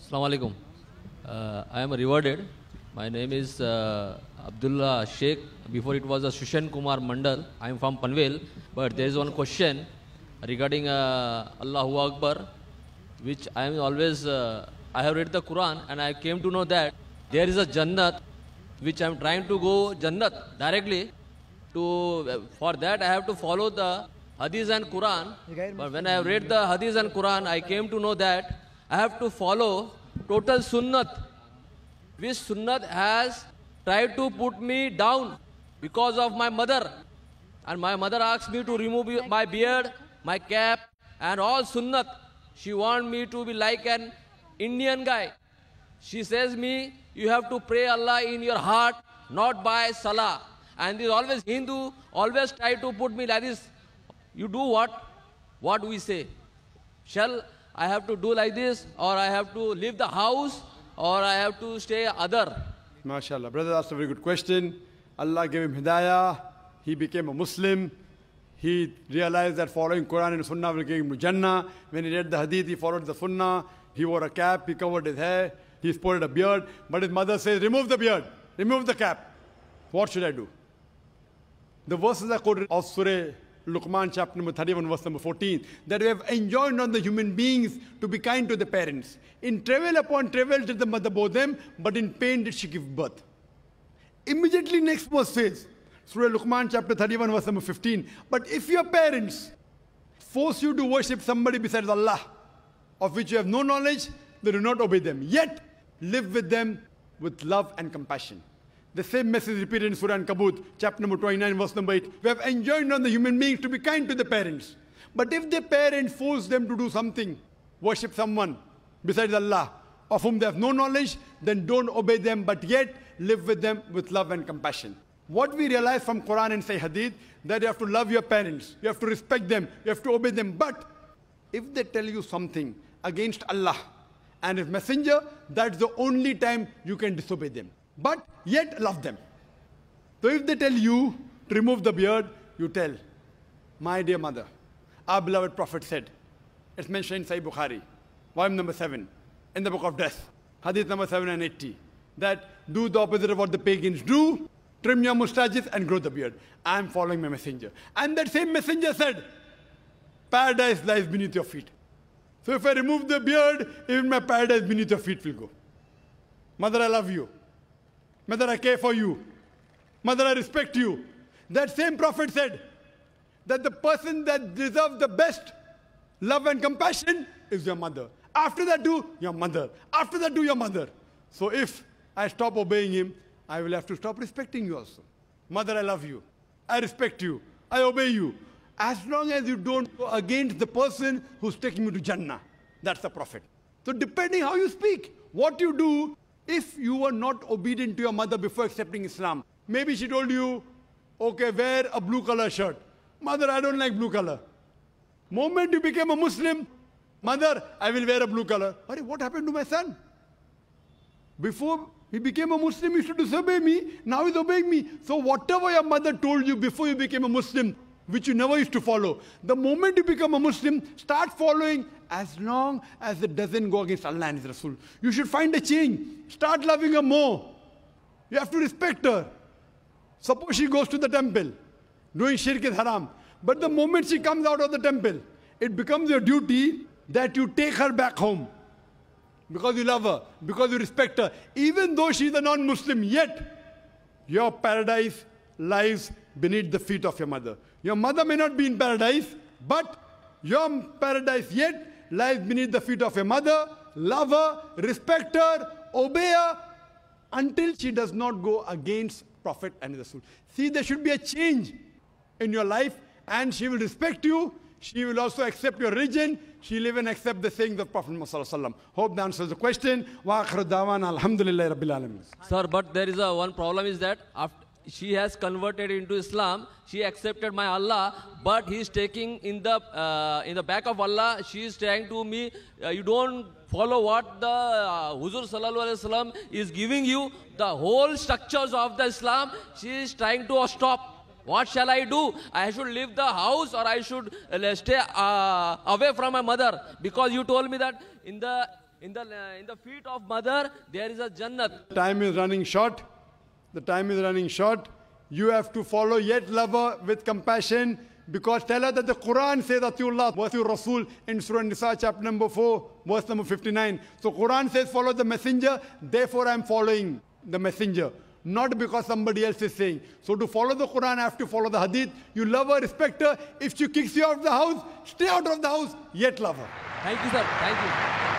Assalamu alaikum. I am rewarded. My name is Abdullah Sheikh. Before it was a Shushan Kumar Mandal. I am from Panvel. But there is one question regarding Allahu Akbar, which I am always, I have read the Quran and I came to know that there is a Jannat, which I am trying to go Jannat directly. For that I have to follow the Hadith and Quran. But when I have read the Hadith and Quran, I came to know that I have to follow total Sunnat, which Sunnat has tried to put me down because of my mother. And my mother asked me to remove my beard, my cap, and all Sunnat. She wants me to be like an Indian guy. She says me, you have to pray Allah in your heart, not by Salah. And this always Hindu always try to put me like this. You do what we say. Shall I have to do like this, or I have to leave the house, or I have to stay other? MashaAllah. Brother asked a very good question. Allah gave him hidayah. He became a Muslim. He realized that following Quran and Sunnah will give him to Jannah. When he read the Hadith, he followed the Sunnah. He wore a cap, he covered his hair, he sported a beard. But his mother says, remove the beard, remove the cap. What should I do? The verses are quoted of Surah Luqman, chapter number 31, verse number 14, that we have enjoined on the human beings to be kind to the parents. In travail upon travail did the mother bore them, but in pain did she give birth. Immediately next verse says, Surah Luqman, chapter 31, verse number 15, but if your parents force you to worship somebody besides Allah, of which you have no knowledge, then do not obey them. Yet live with them with love and compassion. The same message repeated in Surah An-Kabut, chapter number 29, verse number 8. We have enjoined on the human beings to be kind to the parents. But if the parents force them to do something, worship someone besides Allah, of whom they have no knowledge, then don't obey them, but yet live with them with love and compassion. What we realize from Quran and Sahih Hadith, that you have to love your parents, you have to respect them, you have to obey them. But if they tell you something against Allah and His Messenger, that's the only time you can disobey them. But yet love them. So if they tell you to remove the beard, you tell, my dear mother, our beloved Prophet said, it's mentioned in Sahih Bukhari, volume number 7, in the book of death, hadith number 780, that do the opposite of what the pagans do, trim your mustaches and grow the beard. I am following my messenger. And that same messenger said, paradise lies beneath your feet. So if I remove the beard, even my paradise beneath your feet will go. Mother, I love you. Mother, I care for you. Mother, I respect you. That same Prophet said that the person that deserves the best love and compassion is your mother. After that, do your mother. After that, do your mother. So if I stop obeying him, I will have to stop respecting you also. Mother, I love you. I respect you. I obey you. As long as you don't go against the person who's taking you to Jannah. That's the Prophet. So depending how you speak, what you do, if you were not obedient to your mother before accepting Islam, maybe she told you, okay, wear a blue color shirt. Mother, I don't like blue color. Moment you became a Muslim, mother, I will wear a blue color. What happened to my son? Before he became a Muslim, he used to disobey me. Now he's obeying me. So whatever your mother told you before you became a Muslim, which you never used to follow, the moment you become a Muslim, start following as long as it doesn't go against Allah and His Rasul. You should find a change. Start loving her more. You have to respect her. Suppose she goes to the temple, doing shirk is haram. But the moment she comes out of the temple, it becomes your duty that you take her back home. Because you love her, because you respect her. Even though she is a non-Muslim, yet your paradise lies beneath the feet of your mother. Your mother may not be in paradise, but your paradise yet lies beneath the feet of your mother. Love her, respect her, obey her, until she does not go against Prophet and Rasul. See, there should be a change in your life, and she will respect you. She will also accept your religion. She will even accept the sayings of Prophet Muhammad. Hope that answers the question. Wa akhiru da'wana alhamdulillahi rabbil alamin. Sir, but there is one problem is that after she has converted into Islam, she accepted my Allah, but he is taking in the back of Allah, she is saying to me, you don't follow what the Huzur Sallallahu Alaihi Wasallam is giving you, the whole structures of the Islam, she is trying to stop. What shall I do? I should leave the house, or I should stay away from my mother? Because you told me that in the in the feet of mother, there is a Jannat. Time is running short. The time is running short. You have to follow, yet love her with compassion, because tell her that the Quran says Atiullah wa atiur Rasul in Surah Nisa chapter number 4, verse number 59. So Quran says follow the messenger, therefore I am following the messenger. Not because somebody else is saying. So to follow the Quran, I have to follow the hadith. You love her, respect her. If she kicks you out of the house, stay out of the house, yet love her. Thank you, sir. Thank you.